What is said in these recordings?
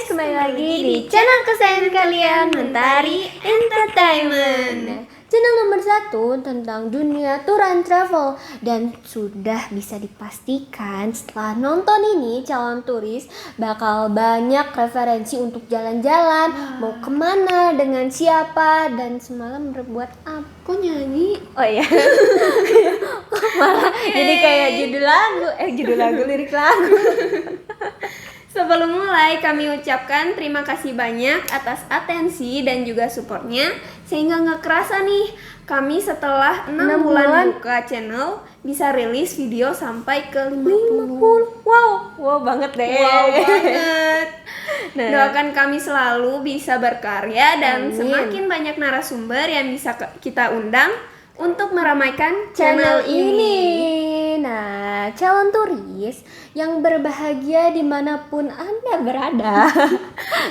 kembali lagi di channel kesayangan kalian, Mentari Entertainment. Channel nomor 1 tentang dunia tour and travel. Dan sudah bisa dipastikan setelah nonton ini calon turis bakal banyak referensi untuk jalan-jalan, mau kemana, dengan siapa, dan semalam berbuat apa. Kok nyanyi? Oh iya. Malah jadi kayak judul lagu, lirik lagu. Sebelum mulai, kami ucapkan terima kasih banyak atas atensi dan juga supportnya. Sehingga nggak kerasa nih, kami setelah 6 bulan buka channel bisa rilis video sampai ke 50. Wow banget deh. Wow banget. Nah. Doakan kami selalu bisa berkarya dan Amin. semakin banyak narasumber yang bisa kita undang untuk meramaikan Channel ini. Nah, calon turis yang berbahagia dimanapun Anda berada.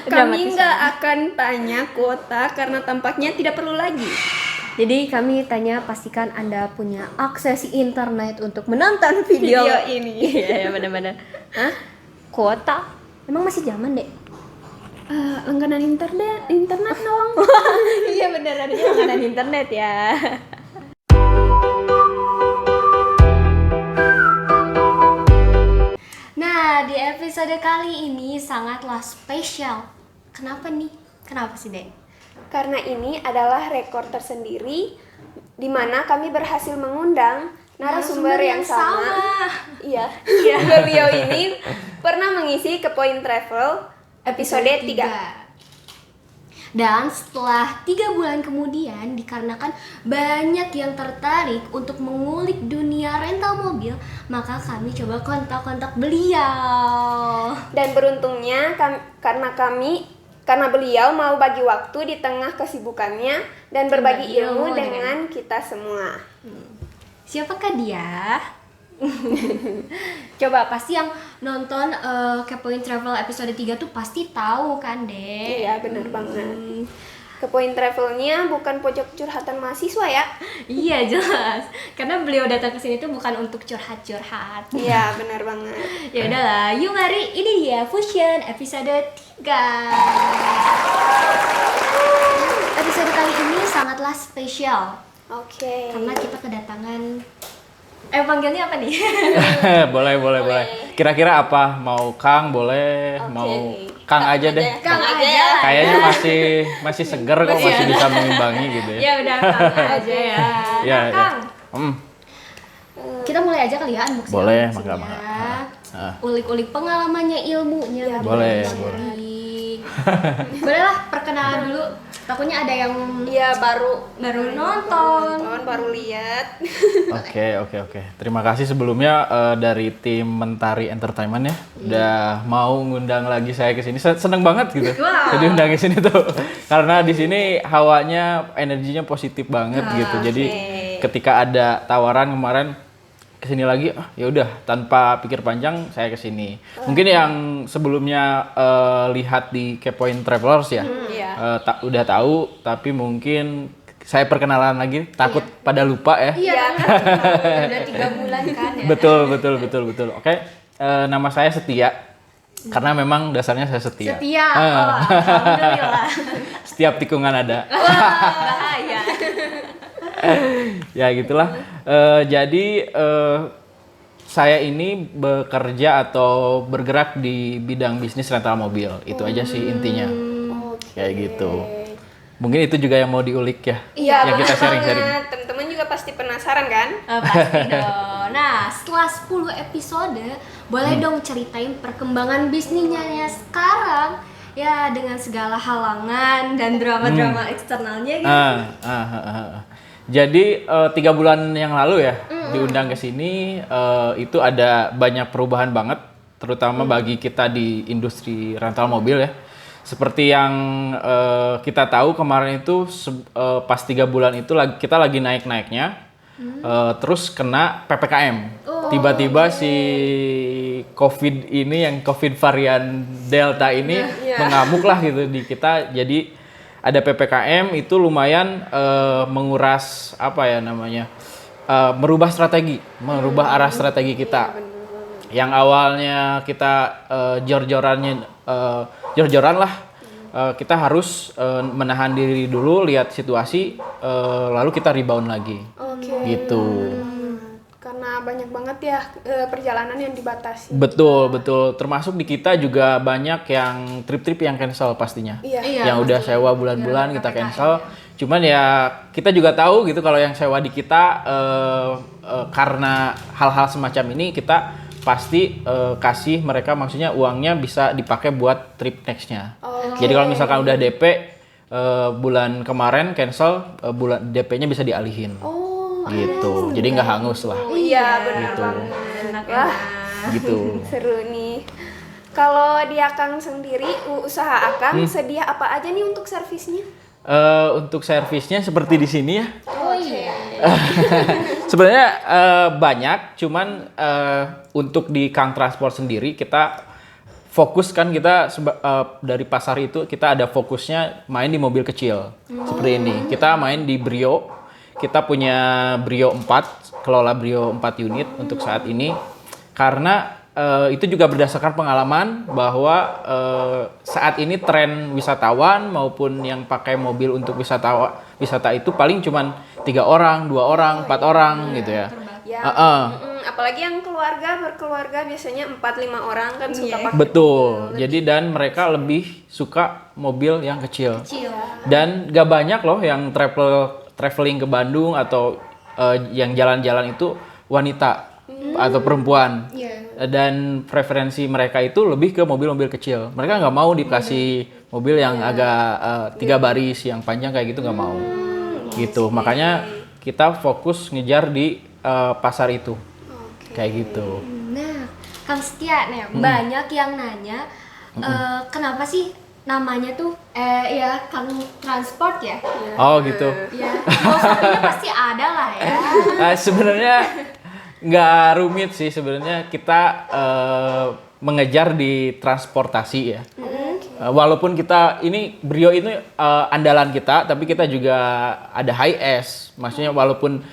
Kami nggak akan tanya kuota karena tampaknya tidak perlu lagi. Jadi kami tanya, pastikan Anda punya akses internet untuk menonton video ini. Iya, benar-benar. Hah? Kuota? Emang masih zaman, Dek? Langganan internet dong. Iya benar, ada langganan internet ya. Nah, di episode kali ini sangatlah spesial. Kenapa nih? Kenapa sih, Dek? Karena ini adalah rekor tersendiri di mana kami berhasil mengundang narasumber yang sama. Iya. Beliau ini pernah mengisi ke Point Travel episode 3. Dan setelah 3 bulan kemudian, dikarenakan banyak yang tertarik untuk mengulik dunia rental mobil, maka kami coba kontak-kontak beliau. Dan beruntungnya karena beliau mau bagi waktu di tengah kesibukannya dan berbagi ilmu dengan kita semua. Siapakah dia? Coba pasti yang nonton Kepoin Travel episode 3 tuh pasti tahu kan, Dek? Iya, benar banget. Ke Point Travelnya bukan pojok curhatan mahasiswa ya? Iya, jelas. Karena beliau datang ke sini tuh bukan untuk curhat-curhat. Iya, benar banget. Ya udahlah, yuk mari, ini dia Fusion episode 3. Episode kali ini sangatlah spesial. Oke. Karena kita kedatangan panggilnya apa nih? boleh. Kira-kira apa? Mau Kang boleh, mau Kang aja deh. Kang aja. Kayaknya masih seger kok, masih bisa mengimbangi gitu ya. Ya udah, Kang aja ya. Ya, Nah, Kang. Kita mulai aja kali ya unboxing. Boleh, unboxingnya. mangga. Ulik-ulik pengalamannya, ilmunya. Boleh. Boleh lah, perkenalan dulu. Takutnya ada yang baru nonton, baru lihat. Oke. Terima kasih sebelumnya dari tim Mentari Entertainment ya, udah mau ngundang lagi saya ke sini. Seneng banget gitu. Wow. Jadi undang ke sini tuh. Karena di sini hawanya, energinya positif banget gitu. Jadi ketika ada tawaran kemarin kesini lagi, ya udah tanpa pikir panjang saya kesini. Mungkin yang sebelumnya lihat di Kepoin Travelers ya, udah tahu, tapi mungkin saya perkenalan lagi, takut pada lupa ya. Iya, udah 3 bulan kan ya. Betul. Oke, nama saya Setia, karena memang dasarnya saya setia. Alhamdulillah. Setiap tikungan ada. Bahaya. Ya gitulah. Jadi saya ini bekerja atau bergerak di bidang bisnis rental mobil. Itu aja sih intinya. Kayak gitu. Mungkin itu juga yang mau diulik ya. Iya, yang kita sharing-sharing. Teman-teman juga pasti penasaran kan? Pasti dong. Nah, setelah 10 episode, boleh dong ceritain perkembangan bisnisnya ya sekarang. Ya, dengan segala halangan dan drama-drama eksternalnya gitu. Jadi 3 bulan yang lalu ya diundang ke sini, itu ada banyak perubahan banget, terutama bagi kita di industri rental mobil ya. Seperti yang kita tahu kemarin itu pas 3 bulan itu kita lagi naik-naiknya, terus kena PPKM. Tiba-tiba si COVID ini, yang COVID varian Delta ini mengamuk lah gitu di kita. Jadi ada PPKM itu lumayan menguras merubah arah strategi kita. Yang awalnya kita jor-joran lah. Kita harus menahan diri dulu, lihat situasi, lalu kita rebound lagi. Oke. Gitu. Karena banyak banget ya perjalanan yang dibatasi. Betul. Termasuk di kita juga banyak yang trip-trip yang cancel pastinya. Iya. Yang udah sewa bulan-bulan kita cancel. Cuman ya kita juga tahu gitu kalau yang sewa di kita karena hal-hal semacam ini kita pasti kasih mereka, maksudnya uangnya bisa dipakai buat trip nextnya. Jadi kalau misalkan udah DP bulan kemarin cancel, bulan DP-nya bisa dialihin. Gitu. Jadi nggak hangus lah. Iya, benar Gitu. banget. Wah, Gitu. seru nih. Kalau di Akang sendiri, usaha Akang sedia apa aja nih untuk servisnya? Untuk servisnya seperti di sini ya. Oh iya. Sebenarnya banyak, cuman untuk di Kang Transport sendiri kita fokus kan dari pasar itu kita ada fokusnya main di mobil kecil seperti ini. Kita main di Brio, kita punya Brio 4, kelola Brio 4 unit untuk saat ini karena itu juga berdasarkan pengalaman bahwa saat ini tren wisatawan maupun yang pakai mobil untuk wisata itu paling cuman 3 orang, 2 orang, 4 orang gitu ya. Apalagi yang berkeluarga biasanya 4-5 orang kan suka pakai. Betul. Jadi dan mereka lebih suka mobil yang kecil. Dan gak banyak loh yang traveling ke Bandung atau yang jalan-jalan itu wanita atau perempuan. Dan preferensi mereka itu lebih ke mobil-mobil kecil. Mereka nggak mau dikasih mobil yang agak 3 baris yang panjang kayak gitu, nggak mau. Gitu. Makanya kita fokus ngejar di pasar itu. Kayak gitu. Nah, Kang Setia nih, banyak yang nanya kenapa sih namanya tuh ya Kang Transport ya? Oh gitu. Ya, filosofinya pasti ada lah ya. Sebenarnya nggak rumit sih, sebenarnya kita mengejar di transportasi ya. Walaupun kita ini Brio ini andalan kita, tapi kita juga ada Hi-S. Maksudnya walaupun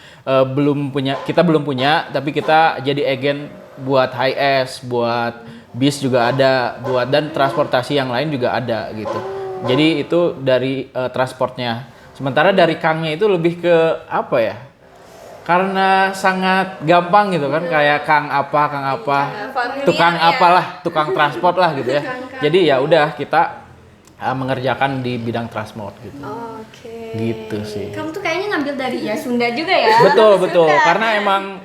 kita belum punya, tapi kita jadi agen buat Hi-S, buat bis juga ada, dan transportasi yang lain juga ada gitu. Jadi itu dari transportnya. Sementara dari Kangnya itu lebih ke apa ya? Karena sangat gampang gitu kan, kayak Kang apa, tukang apalah, tukang transport lah gitu ya. Jadi ya udah kita mengerjakan di bidang transport gitu. Gitu sih. Kamu tuh kayaknya ngambil dari ya Sunda juga ya? Betul. Karena emang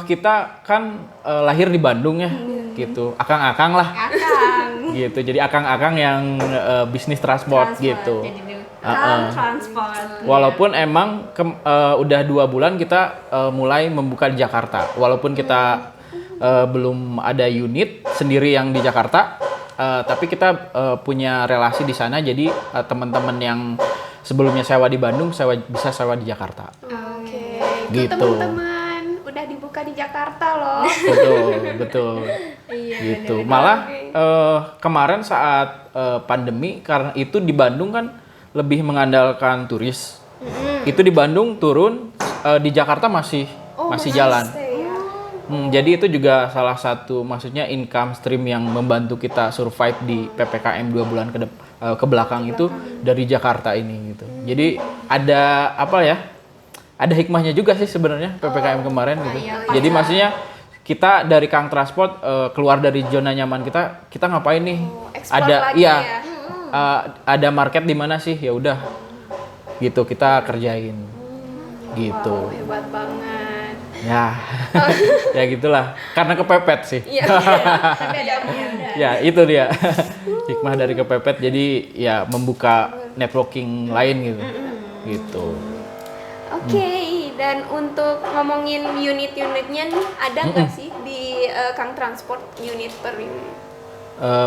kita kan lahir di Bandung ya, gitu. Akang-akang lah. Gitu. Jadi akang-akang yang bisnis transport gitu. Transport. Walaupun emang udah 2 bulan kita mulai membuka di Jakarta. Walaupun kita belum ada unit sendiri yang di Jakarta, tapi kita punya relasi di sana. Jadi teman-teman yang sebelumnya sewa di Bandung, bisa sewa di Jakarta. Oke. Gitu. Teman-teman udah dibuka di Jakarta loh. Betul. Gitu. Malah kemarin saat pandemi, karena itu di Bandung kan lebih mengandalkan turis. Itu di Bandung turun, di Jakarta masih jalan. Jadi itu juga salah satu, maksudnya income stream yang membantu kita survive di PPKM 2 bulan ke belakang itu dari Jakarta ini gitu. Jadi ada apa ya? Ada hikmahnya juga sih sebenarnya PPKM kemarin gitu. Jadi maksudnya kita dari Kang Transport keluar dari zona nyaman kita ngapain nih? Ada market di mana sih? Ya udah gitu kita kerjain. Gitu. Wow, hebat banget. Ya gitulah. Karena kepepet sih. Ya itu dia hikmah dari kepepet. Jadi ya membuka networking lain gitu. Gitu. Oke, dan untuk ngomongin unit-unitnya nih, ada nggak sih di Kang Transport unit per unit?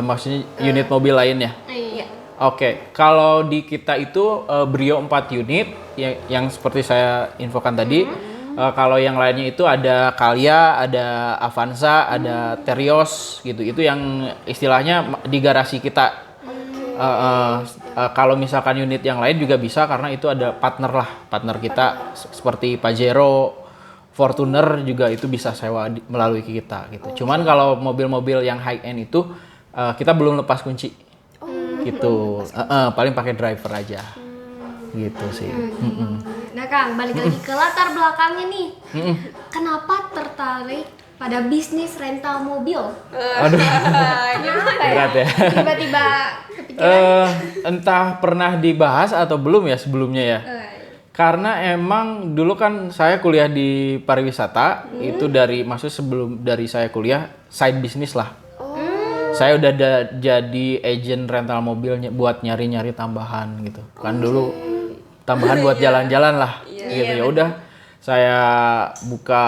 Maksudnya unit mobil lain ya? Iya. Oke, kalau di kita itu Brio 4 unit yang seperti saya infokan tadi. Kalau yang lainnya itu ada Calya, ada Avanza, ada Terios gitu. Itu yang istilahnya di garasi kita. Kalau misalkan unit yang lain juga bisa karena itu ada partner kita seperti Pajero, Fortuner juga itu bisa sewa melalui kita gitu. Cuman kalau mobil-mobil yang high end itu kita belum lepas kunci. Gitu. Paling pakai driver aja. Gitu sih. Nah Kang, balik lagi ke latar belakangnya nih. Kenapa tertarik pada bisnis rental mobil? Aduh. Berat ya. Tiba-tiba kepikiran. Entah pernah dibahas atau belum ya sebelumnya ya. Karena emang dulu kan saya kuliah di pariwisata, itu sebelum dari saya kuliah side bisnis lah. Saya udah jadi agent rental mobilnya buat nyari-nyari tambahan gitu. Kan dulu tambahan buat jalan-jalan lah. Gitu ya udah saya buka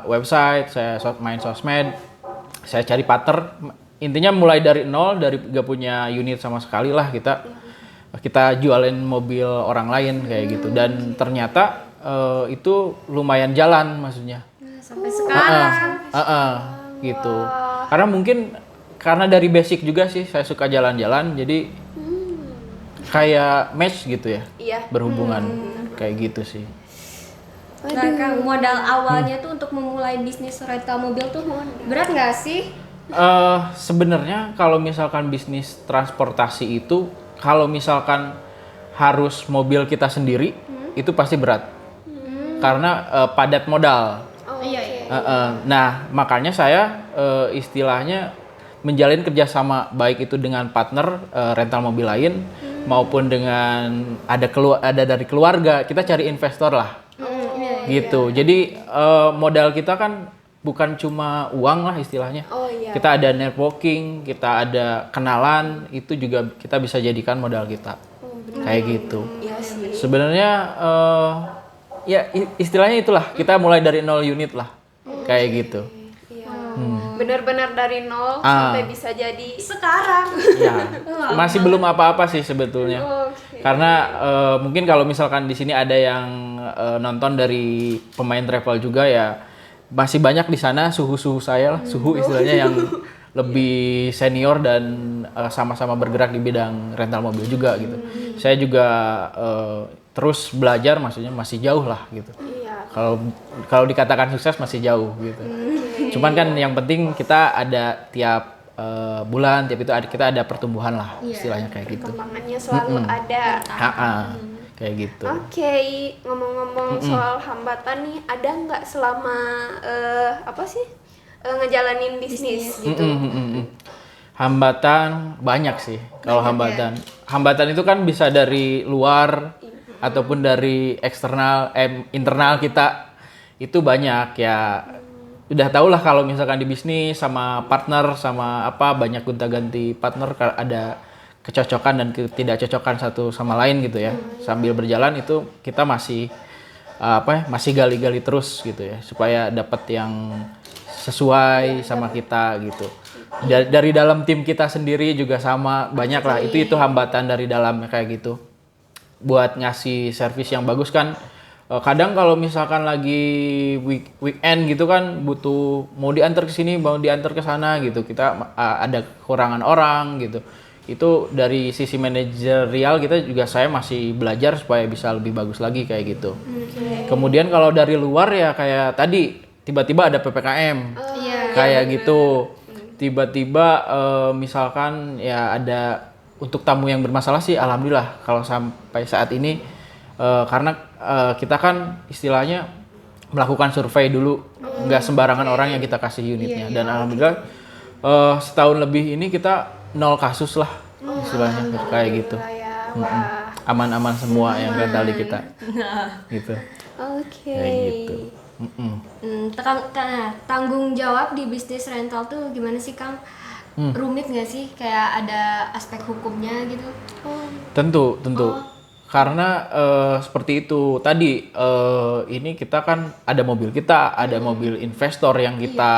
website, saya main sosmed, saya cari partner. Intinya mulai dari nol, dari gak punya unit sama sekali lah kita jualin mobil orang lain kayak gitu, dan ternyata itu lumayan jalan maksudnya Sampai sekarang. gitu. Karena mungkin karena dari basic juga sih saya suka jalan-jalan, jadi kayak match gitu ya. Berhubungan kayak gitu sih. Nah Kang, modal awalnya tuh untuk memulai bisnis rental mobil tuh berat nggak sih? Sebenarnya kalau misalkan bisnis transportasi itu, kalau misalkan harus mobil kita sendiri, itu pasti berat. Karena padat modal. Nah, makanya saya istilahnya menjalin kerjasama baik itu dengan partner rental mobil lain maupun dengan ada dari keluarga. Kita cari investor lah. Gitu. Jadi modal kita kan bukan cuma uang lah istilahnya. Kita ada networking, kita ada kenalan, itu juga kita bisa jadikan modal kita. Kayak gitu. Sebenarnya ya istilahnya itulah, kita mulai dari 0 unit lah. Kayak gitu. Benar-benar dari nol sampai bisa jadi sekarang. Ya, masih belum apa-apa sih sebetulnya. Karena mungkin kalau misalkan di sini ada yang nonton dari pemain travel juga ya, masih banyak di sana suhu saya lah, suhu istilahnya yang lebih senior dan sama-sama bergerak di bidang rental mobil juga gitu. Saya juga terus belajar, maksudnya masih jauh lah gitu. Kalau dikatakan sukses masih jauh gitu. Cuman kan yang penting kita ada tiap bulan, tiap itu kita ada pertumbuhan lah, istilahnya kayak gitu. Perkembangannya selalu ada. Kayak gitu. Oke, ngomong-ngomong soal hambatan nih, ada nggak selama ngejalanin bisnis gitu? Hambatan banyak sih. Kalau hambatan itu kan bisa dari luar ataupun dari eksternal, internal kita, itu banyak ya. Udah tau lah kalau misalkan di bisnis sama partner sama banyak gonta-ganti partner, ada kecocokan dan ketidakcocokan satu sama lain gitu ya. Sambil berjalan itu kita masih masih gali-gali terus gitu ya, supaya dapat yang sesuai sama kita gitu. Dari dalam tim kita sendiri juga sama, banyak lah. Itu hambatan dari dalam kayak gitu. Buat ngasih servis yang bagus kan, kadang kalau misalkan lagi weekend gitu kan, butuh mau diantar ke sini, mau diantar ke sana gitu, kita ada kekurangan orang gitu. Itu dari sisi manajerial kita juga, saya masih belajar supaya bisa lebih bagus lagi kayak gitu. Kemudian kalau dari luar ya kayak tadi tiba-tiba ada PPKM kayak gitu. Tiba-tiba misalkan ya ada untuk tamu yang bermasalah sih, alhamdulillah kalau sampai saat ini karena kita kan istilahnya melakukan survei dulu, nggak sembarangan orang yang kita kasih unitnya, dan alhamdulillah setahun lebih ini kita 0 kasus lah istilahnya kayak gitu. Aman-aman semua yang rental di kita gitu. Kayak gitu. Tanggung jawab di bisnis rental tuh gimana sih Kang? Rumit nggak sih? Kayak ada aspek hukumnya gitu? Tentu. Karena seperti itu tadi, ini kita kan ada mobil kita, ada mobil investor yang kita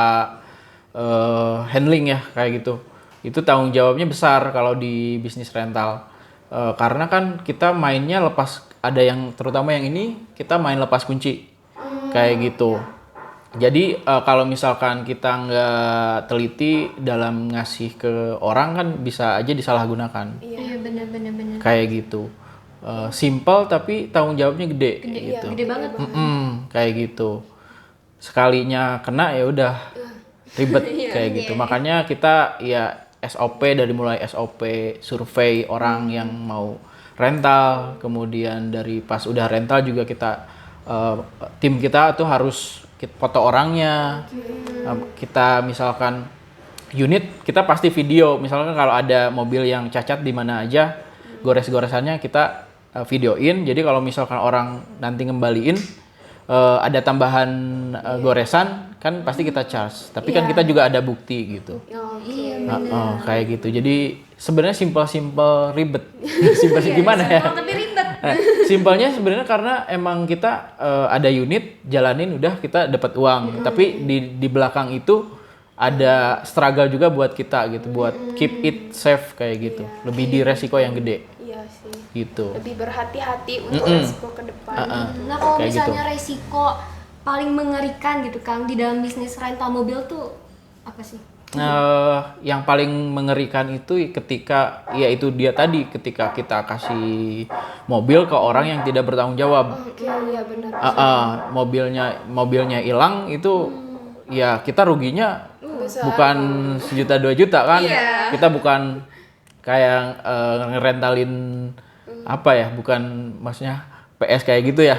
handling ya kayak gitu. Itu tanggung jawabnya besar kalau di bisnis rental. Karena kan kita mainnya lepas, ada yang terutama yang ini kita main lepas kunci kayak gitu. Jadi kalau misalkan kita nggak teliti dalam ngasih ke orang kan bisa aja disalahgunakan. Iya benar. Kayak gitu. Simple tapi tanggung jawabnya gede gitu. Gede banget. Kayak gitu. sekalinya kena ya udah ribet kayak gitu. Makanya kita ya SOP, dari mulai SOP survei orang yang mau rental, kemudian dari pas udah rental juga kita tim kita tuh harus foto orangnya. Kita misalkan unit, kita pasti video. Misalkan kalau ada mobil yang cacat di mana aja, gores-goresannya kita videoin. Jadi kalau misalkan orang nanti ngembaliin ada tambahan goresan, kan pasti kita charge. Tapi kan kita juga ada bukti gitu. Kayak gitu. Jadi sebenarnya simpel ribet. Simpel gimana ya? Tapi ribet. Simpelnya sebenarnya karena emang kita ada unit, jalanin udah kita dapat uang. Tapi di belakang itu ada struggle juga buat kita gitu, buat keep it safe kayak gitu. Lebih di resiko yang gede. Iya sih. Gitu. Lebih berhati-hati untuk resiko ke depan. Nah kalau Kayak misalnya resiko paling mengerikan gitu Kang di dalam bisnis rental mobil tuh apa sih? Yang paling mengerikan itu ketika ya itu dia tadi, ketika kita kasih mobil ke orang yang tidak bertanggung jawab. Iya benar. Mobilnya hilang itu ya kita ruginya bukan 1 juta 2 juta kan. Kita bukan kayak ngerentalin apa ya, bukan maksudnya PS kayak gitu ya.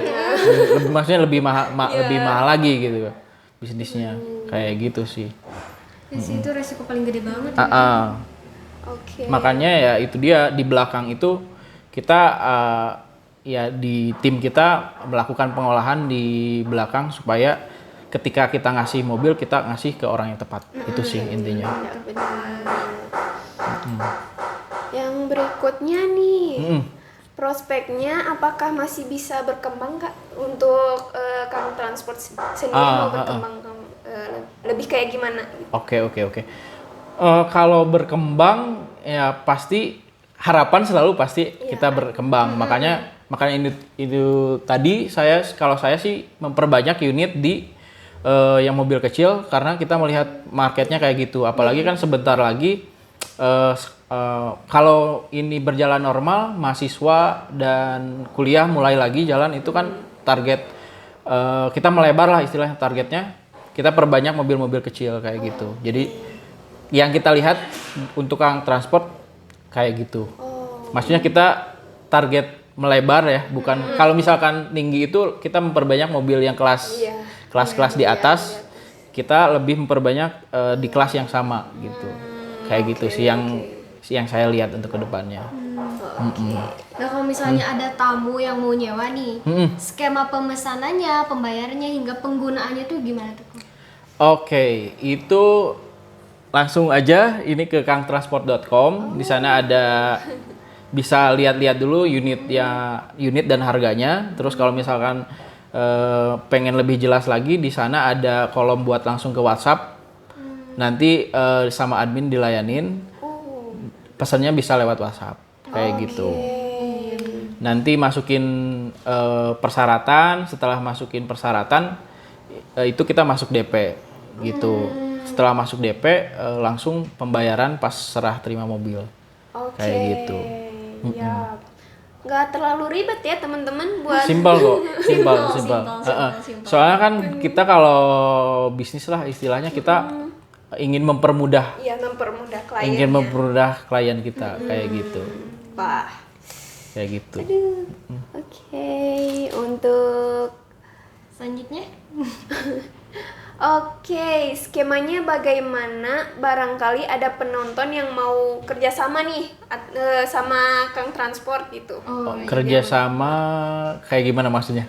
Maksudnya lebih mahal lagi gitu bisnisnya. Kayak gitu sih. Itu resiko paling gede banget. Oke. Makanya ya itu dia, di belakang itu kita ya di tim kita melakukan pengolahan di belakang supaya ketika kita ngasih mobil kita ngasih ke orang yang tepat. Itu sih intinya. Benar. Yang berikutnya nih, prospeknya apakah masih bisa berkembang Kak untuk Kang Transport sendiri mau berkembang lebih kayak gimana? Oke. Kalau berkembang ya pasti harapan selalu pasti kita berkembang. Makanya itu tadi kalau saya sih memperbanyak unit di yang mobil kecil karena kita melihat marketnya kayak gitu. Apalagi kan sebentar lagi kalau ini berjalan normal, mahasiswa dan kuliah mulai lagi jalan, itu kan target kita melebar lah istilahnya, targetnya kita perbanyak mobil-mobil kecil kayak gitu. Jadi yang kita lihat untuk Kang Transport kayak gitu. Maksudnya kita target melebar ya, bukan kalau misalkan tinggi itu kita memperbanyak mobil yang kelas di atas, kita lebih memperbanyak di kelas yang sama gitu. Kayak gitu sih yang saya lihat untuk kedepannya. Nah kalau misalnya ada tamu yang mau nyewa nih, skema pemesanannya, pembayarannya hingga penggunaannya tuh gimana tuh? Oke, itu langsung aja ini ke kangtransport.com. Di sana ada bisa lihat-lihat dulu unit dan harganya. Terus kalau misalkan pengen lebih jelas lagi, di sana ada kolom buat langsung ke WhatsApp. Nanti sama admin dilayanin. Pesannya bisa lewat WhatsApp kayak gitu. Nanti masukin persyaratan. Setelah masukin persyaratan itu kita masuk DP gitu. Setelah masuk DP langsung pembayaran pas serah terima mobil. Kayak gitu. Ya, nggak terlalu ribet ya teman-teman buat. Simpel kok, simpel. Soalnya kan kita kalau bisnis lah istilahnya kita ingin mempermudah. Iya, mempermudah klien. Ingin mempermudah klien kita kayak gitu. Wah. Kayak gitu. Oke, untuk Selanjutnya? Oke, skemanya bagaimana? Barangkali ada penonton yang mau kerjasama nih sama Kang Transport gitu. Kerjasama kayak gimana maksudnya?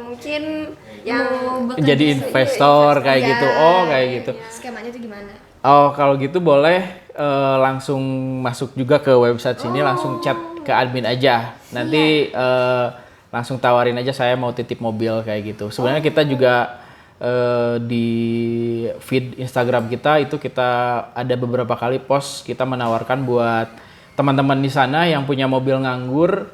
Mungkin yang Jadi investor kayak gitu. Oh kayak gitu. Skemanya tuh gimana? Oh kalau gitu boleh langsung masuk juga ke website sini, langsung chat ke admin aja. Nanti langsung tawarin aja saya mau titip mobil kayak gitu. Sebenarnya kita juga di feed Instagram kita itu kita ada beberapa kali post kita menawarkan buat teman-teman di sana yang punya mobil nganggur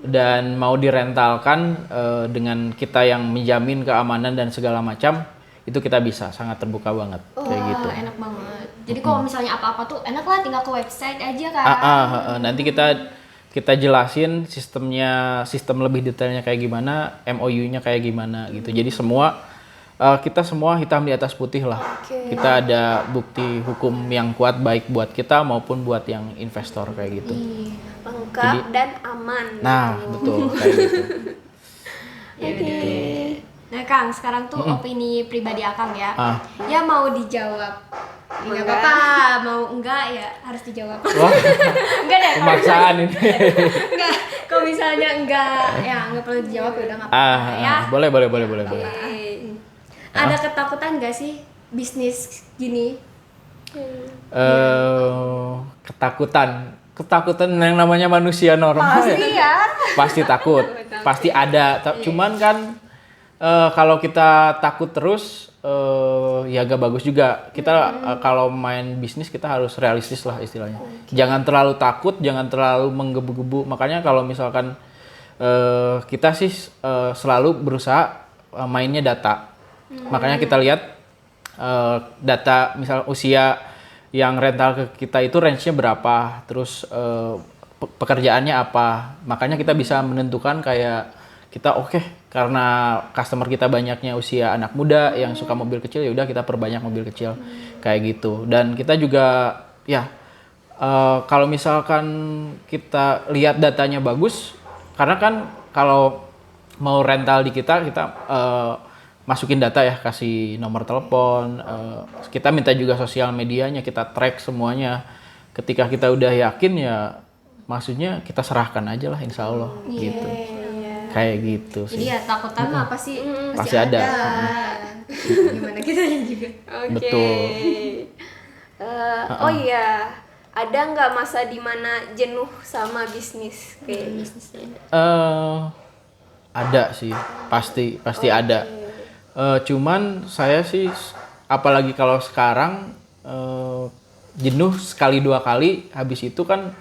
dan mau direntalkan dengan kita yang menjamin keamanan dan segala macam, itu kita bisa sangat terbuka banget kayak gitu. Enak banget. Jadi kalau misalnya apa-apa tuh enak lah, tinggal ke website aja kan. Nanti kita jelasin sistem lebih detailnya kayak gimana, MOU-nya kayak gimana gitu. Jadi semua kita semua hitam di atas putih lah. Kita ada bukti hukum yang kuat baik buat kita maupun buat yang investor kayak gitu. Lengkap dan aman. Nah, betul kayak gitu. Nah Kang, sekarang tuh opini pribadi Akang ya. Ya mau dijawab. Enggak Enggak. apa-apa, mau enggak ya harus dijawab. Wah, Enggak deh, pemaksaan ini. enggak. Kalau misalnya enggak, ya enggak perlu dijawab ya udah enggak apa-apa ya. Boleh. Ada ketakutan enggak sih bisnis gini? Ketakutan yang namanya manusia normal Iya. pasti takut, pasti ada. Cuman kan kalau kita takut terus ya gak bagus juga. Kita kalau main bisnis kita harus realistis lah istilahnya. Jangan terlalu takut, jangan terlalu menggebu-gebu. Makanya kalau misalkan kita sih selalu berusaha mainnya data. Makanya kita lihat data misal usia yang rental ke kita itu range-nya berapa, terus pekerjaannya apa. Makanya kita bisa menentukan kayak kita karena customer kita banyaknya usia anak muda yang suka mobil kecil, ya udah kita perbanyak mobil kecil kayak gitu. Dan kita juga ya kalau misalkan kita lihat datanya bagus, karena kan kalau mau rental di kita masukin data ya, kasih nomor telepon, kita minta juga sosial medianya, kita track semuanya. Ketika kita udah yakin ya maksudnya kita serahkan aja lah, insya Allah gitu. Kayak gitu sih. Jadi ya takutan mah pasti Pasti ada. Gimana kita juga. Oke. Betul. Oh iya, ada nggak masa dimana jenuh sama bisnis kayak bisnisnya? Ada sih, pasti ada. Cuman saya sih, apalagi kalau sekarang jenuh sekali dua kali, habis itu kan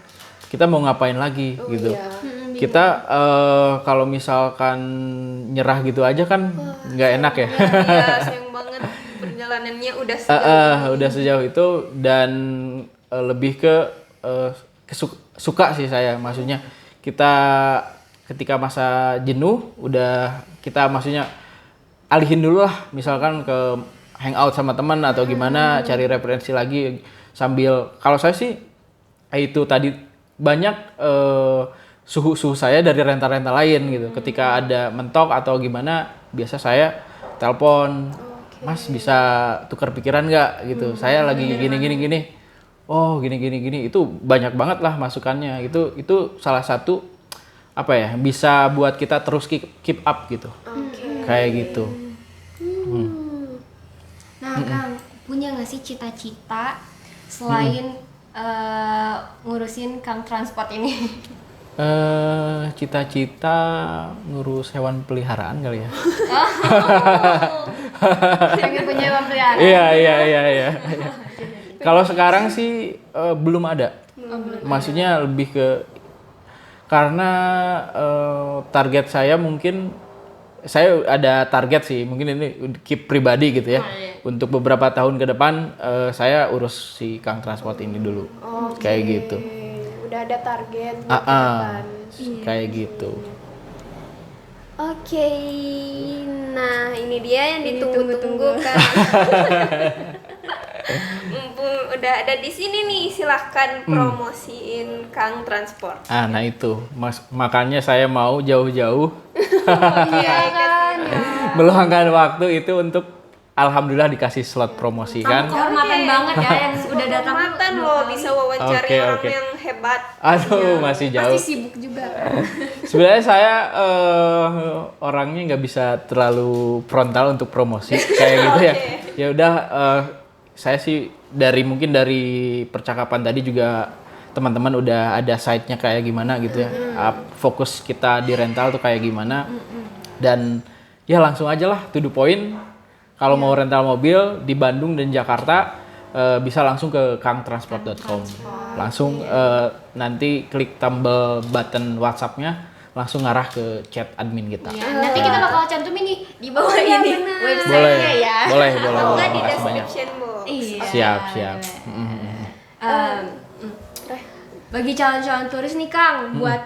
kita mau ngapain lagi gitu. Kita kalau misalkan nyerah gitu aja kan nggak enak ya. Iya, sayang banget perjalanannya udah sejauh Udah sejauh itu dan lebih ke suka sih saya, maksudnya kita ketika masa jenuh udah kita maksudnya alihin dulu lah, misalkan ke hangout sama teman atau gimana, cari referensi lagi sambil, kalau saya sih itu tadi banyak suhu saya dari rental-rental lain gitu. Ketika ada mentok atau gimana, biasa saya telepon, Mas bisa tukar pikiran nggak gitu, saya lagi gini. Oh gini, itu banyak banget lah masukannya. Itu salah satu apa ya, bisa buat kita terus keep up gitu. Kayak gitu. Nah, Kang, punya nggak sih cita-cita selain ngurusin Kang Transport ini? Cita-cita ngurus hewan peliharaan kali ya. Pengen punya hewan peliharaan? Iya. Kalau sekarang sih belum ada. Maksudnya lebih ke karena target saya mungkin, saya ada target sih, mungkin ini keep pribadi gitu ya. Untuk beberapa tahun ke depan saya urus si Kang Transport ini dulu. Kayak gitu. udah ada target buat ke depan. Kayak gitu. Oke, nah ini dia yang ditunggu-tunggu kan. Mumpung udah ada di sini nih, silahkan promosiin Kang Transport. Nah itu, makanya saya mau jauh-jauh Iya kan. meluangkan waktu itu untuk, alhamdulillah dikasih slot promosi kan. Kehormatan banget ya yang udah datang. Kehormatan loh bisa wawancara orang Oke. yang hebat. Aduh, masih jauh. Pasti sibuk juga. Sebenarnya saya orangnya nggak bisa terlalu frontal untuk promosi kayak gitu ya. Ya udah, saya sih mungkin dari percakapan tadi juga teman-teman udah ada site-nya kayak gimana gitu ya. Fokus kita di rental tuh kayak gimana. Dan ya langsung aja lah to the point. Kalau mau rental mobil di Bandung dan Jakarta bisa langsung ke kangtransport.com. Langsung nanti klik tombol button WhatsApp-nya, langsung ngarah ke chat admin kita. Nanti kita bakal cantumin nih di bawah ini website-nya ya. Boleh. Enggak di Makasih banyak. description box. Iya. Siap. Bagi calon-calon turis nih Kang, buat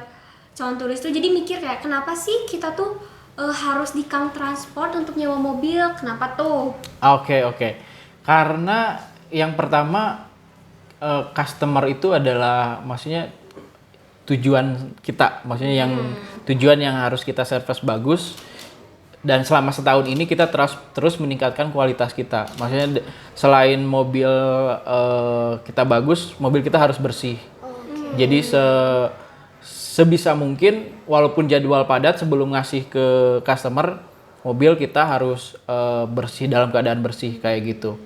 calon turis tuh jadi mikir kayak kenapa sih kita tuh harus di Kang Transport untuk nyewa mobil? Kenapa tuh? Oke. Karena yang pertama customer itu adalah maksudnya tujuan kita, maksudnya yang tujuan yang harus kita service bagus. Dan selama setahun ini kita terus meningkatkan kualitas kita. Maksudnya selain mobil kita bagus, mobil kita harus bersih. Jadi sebisa mungkin walaupun jadwal padat, sebelum ngasih ke customer, mobil kita harus bersih, dalam keadaan bersih kayak gitu.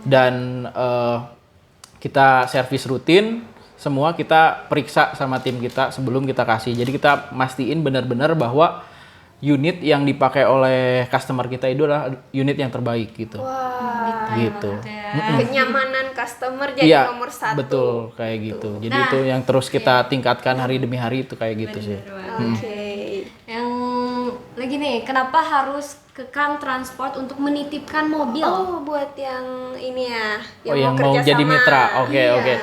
Dan kita servis rutin, semua kita periksa sama tim kita sebelum kita kasih. Jadi kita mastiin benar-benar bahwa unit yang dipakai oleh customer kita itu adalah unit yang terbaik gitu. Wah, Gitu. kenyamanan customer jadi nomor satu. Betul, kayak gitu. Jadi itu yang terus kita tingkatkan hari demi hari itu kayak gitu sih. Oke. Yang lagi nih, kenapa harus ke Kang Transport untuk menitipkan mobil? Oh, buat yang ini ya, yang mau kerja jadi sama. mitra. Oke. Iya.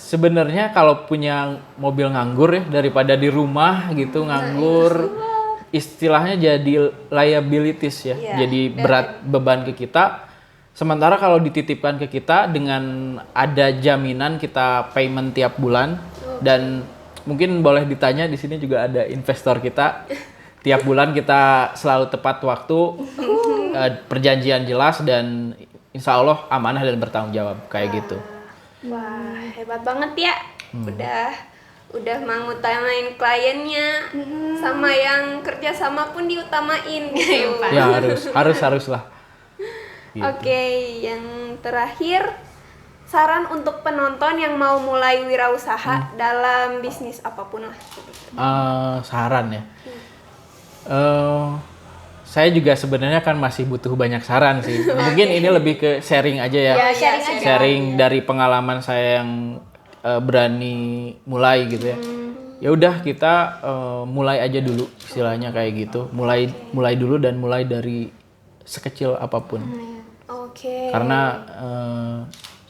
Sebenarnya kalau punya mobil nganggur ya, daripada di rumah gitu nganggur, istilahnya jadi liabilities ya. Iya. Jadi berat beban ke kita. Sementara kalau dititipkan ke kita dengan ada jaminan kita payment tiap bulan, dan mungkin boleh ditanya di sini juga ada investor kita. Tiap bulan kita selalu tepat waktu, perjanjian jelas, dan insya Allah amanah dan bertanggung jawab kayak gitu. Wah, hebat banget ya. Udah mengutamain kliennya, sama yang kerja sama pun diutamain gitu. Ya harus lah. Gitu. Oke, yang terakhir, saran untuk penonton yang mau mulai wirausaha dalam bisnis apapun lah. Saran ya. Saya juga sebenarnya kan masih butuh banyak saran sih. Mungkin ini lebih ke sharing aja ya. sharing aja. Sharing dari pengalaman saya yang berani mulai gitu ya. Ya udah kita mulai aja dulu istilahnya kayak gitu. Mulai dulu dan mulai dari sekecil apapun. Oke. Karena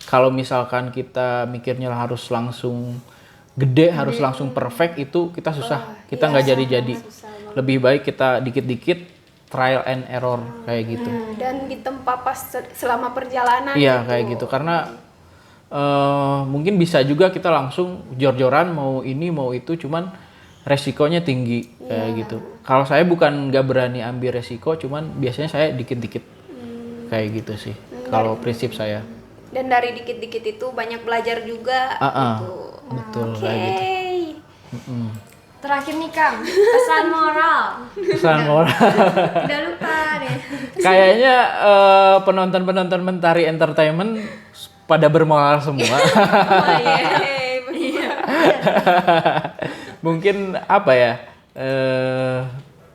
kalau misalkan kita mikirnya harus langsung gede, harus langsung perfect, itu kita susah. Kita nggak jadi-jadi. Lebih baik kita dikit-dikit trial and error kayak gitu. Dan ditempa pas selama perjalanan. Iya kayak gitu. Karena mungkin bisa juga kita langsung jor-joran mau ini mau itu, cuman resikonya tinggi kayak gitu. Kalau saya bukan nggak berani ambil resiko, cuman biasanya saya dikit-dikit kayak gitu sih. Kalau prinsip saya. Dan dari dikit-dikit itu banyak belajar juga. Gitu. Betul Oke. kayak gitu. Terakhir nih Kang, pesan moral. Pesan moral. Udah lupa deh. Kayaknya penonton-penonton Mentari Entertainment pada bermoral semua. Mungkin apa ya?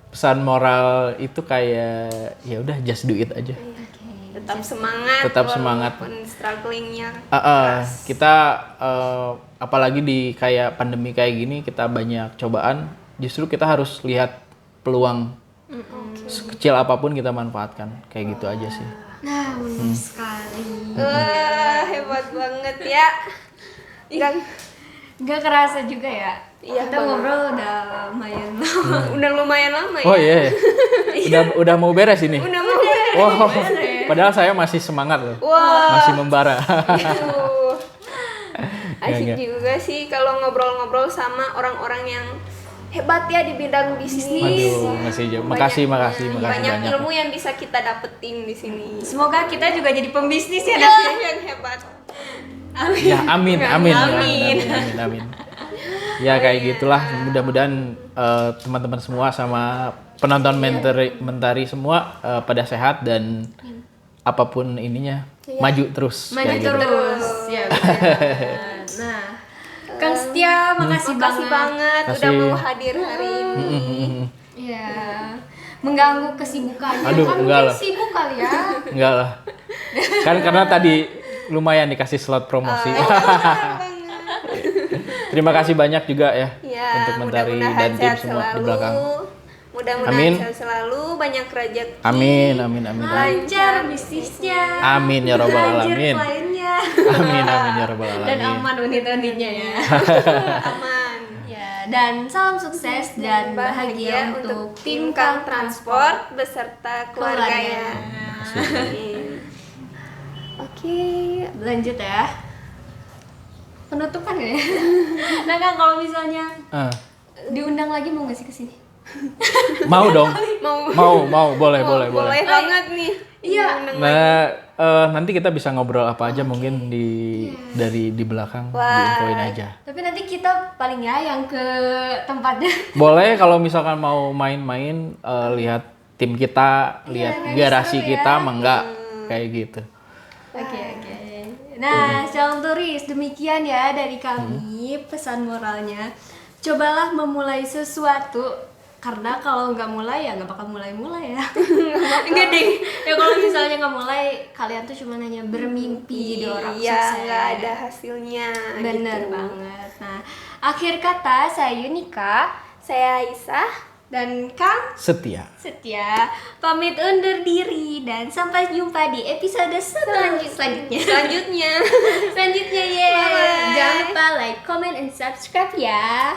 Pesan moral itu kayak ya udah just do it aja. Tetap semangat. Tetap semangat. Walaupun strugglingnya. Kita apalagi di kayak pandemi kayak gini, kita banyak cobaan. Justru kita harus lihat peluang. Sekecil apapun kita manfaatkan. Kayak gitu aja sih. Nah, benar sekali. Wah, hebat banget ya. Gak kerasa juga ya. Iya, Kita ngobrol udah lumayan lama. Udah lumayan lama ya. Oh iya. Udah mau beres ini. Udah mau beres. Wow. Padahal saya masih semangat loh. Wah. Masih membara. Asik juga sih kalau ngobrol-ngobrol sama orang-orang yang hebat ya di bidang bisnis. Aduh, makasih Banyak banyak. ilmu yang bisa kita dapetin di sini. Semoga kita juga jadi pembisnis ya. Yang hebat. Ya, amin. Ya kayak gitulah. Mudah-mudahan teman-teman semua sama penonton Mentari semua pada sehat dan apapun ininya maju terus. Maju kayak gitu. terus. Ya, benar. Nah, Kang Setia, makasih banget udah Makasih. mau hadir hari ini. Ya, mengganggu kesibukannya. Aduh, Kan enggak mungkin lah. sibuk kali ya. Enggak lah. Kan karena tadi lumayan dikasih slot promosi. Terima kasih banyak juga ya, Ya, untuk Mentari mudah-mudahan dan tim sehat semua selalu. di belakang. Mudah-mudahan Amin. sehat selalu, banyak rezeki. Amin. Lancar bisnisnya. Amin ya robbal Lanjut alamin. kliennya. Amin ya robbal alamin. Dan aman unit-unitnya ya. Aman. Ya, Dan salam sukses dan bahagia untuk tim Kang Transport beserta keluarganya. Oke, lanjut ya. Penutupan ya. Nah Kang, kalau misalnya diundang lagi mau nggak sih ke sini? Mau dong. Mau, boleh. Boleh banget nih. Iya. Nah, nanti kita bisa ngobrol apa aja mungkin dari di belakang, diinfoin aja. Tapi nanti kita paling ya yang ke tempatnya. Boleh kalau misalkan mau main-main, lihat tim kita, lihat garasi kita, enggak kayak gitu. Oke. Nah, calon turis, demikian ya dari kami pesan moralnya. Cobalah memulai sesuatu, karena kalau nggak mulai ya nggak bakal mulai ya. Enggak deh. Ya kalau misalnya nggak mulai, kalian tuh cuma hanya bermimpi jadi orang sukses. Nggak ada hasilnya. Bener gitu. banget. Nah, akhir kata saya Yunika Saya Aisyah. dan Kang Setia. pamit undur diri dan sampai jumpa di episode selanjutnya. Selanjutnya. Selanjutnya ya. Jangan lupa like, comment, and subscribe ya.